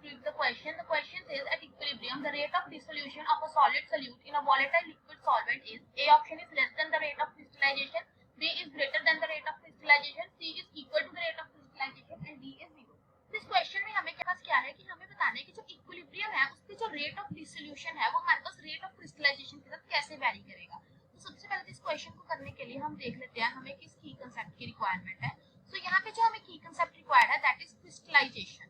read the question. The question says at equilibrium the rate of dissolution of a solid solute in a volatile liquid solvent is A option is less than the rate of crystallization, B is greater than the rate of crystallization, C is equal to the rate of crystallization and D is 0. इस question में हमें पास क्या है कि हमें बताना है कि जो इक्विलिब्रियम है उसके जो रेट ऑफ डिसोल्यूशन है वो हमारे पास रेट ऑफ क्रिस्टलाइजेशन के साथ कैसे वेरी करेगा। तो सबसे पहले इस क्वेश्चन को करने के लिए हम देख लेते हैं हमें किस की कांसेप्ट की रिक्वायरमेंट है। तो यहाँ पे जो हमें की कांसेप्ट रिक्वायर्ड है दैट इज क्रिस्टलाइजेशन।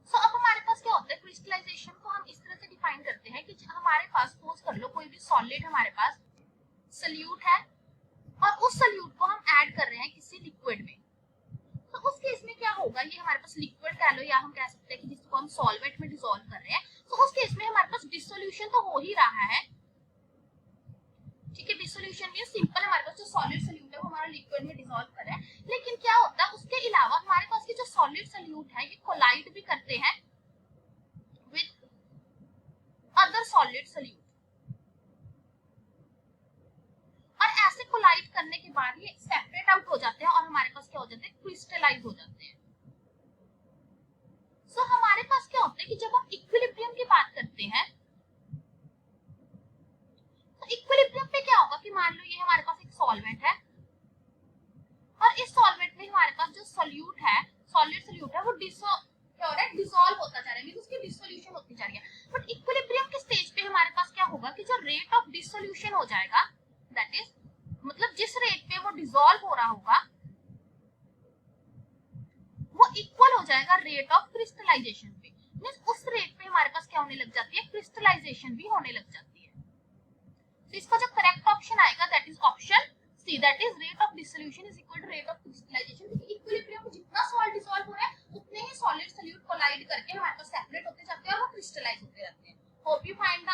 सो अब हमारे पास क्या होता है, क्रिस्टलाइजेशन को हम इस तरह से डिफाइन करते हैं कि हमारे पास सपोज कर लो कोई भी सॉलिड हमारे पास सॉल्यूट है और उस सॉल्यूट को हम ऐड कर रहे हैं किसी लिक्विड में। तो उस केस में क्या होगा, ये हमारे पास लिक्विड कह लो या हम कह सकते हैं कि जिसको हम सॉल्वेंट में डिसॉल्व कर रहे हैं, तो उस केस में हमारे पास डिसोल्यूशन तो हो ही रहा है। ठीक है, डिसोल्यूशन मींस सिंपल हमारे पास जो सॉलिड सॉल्यूट है वो हमारा लिक्विड में डिसॉल्व कर रहा है। लेकिन क्या होता है उसके अलावा हमारे पास के जो सॉलिड सॉल्यूट है ये कोलाइड भी करते हैं विद अदर सॉलिड सॉल्यूट, और ऐसे कोलाइड करने के बाद ये सेपरेट आउट हो जाते हैं और हमारे पास क्या हो जाते हैं, क्रिस्टलाइज हो जाते हैं। सो हमारे पास क्या होता है कि जब हम इक्विलिब्रियम की बात करते हैं तो इक्विलिब्रियम पे क्या होगा कि मान लो ये हमारे पास एक सॉल्वेंट है और इस सॉल्वेंट में हमारे पास जो सॉल्यूट है, सॉलिड सॉल्यूट है, वो क्या हो रहा है, डिसॉल्व होता जा रहा है, मींस उसकी डिसोल्यूशन होती जा रही है। बट इक्विलिब्रियम के स्टेज पे हमारे पास क्या होगा कि जो रेट ऑफ डिसोल्यूशन हो जाएगा दैट इज मतलब जिस रेट पे वो डिसॉल्व हो रहा होगा वो इक्वल हो जाएगा रेट ऑफ क्रिस्टलाइजेशन पे, मींस उस रेट पे हमारे पास क्या होने लग जाती है, क्रिस्टलाइजेशन भी होने लग जाती है। तो इसका जो करेक्ट ऑप्शन आएगा that is option C, that is rate of dissolution is equal to rate of crystallization. क्योंकि इक्विलिब्रियम में जितना सॉल्ट डिसॉल्व हो रहा है उतने ही सॉलिड सॉल्यूट कोलाइड करके हमारे पास सेपरेट होते जाते हैं और वो क्रिस्टलाइज होते जाते हैं। Hope you find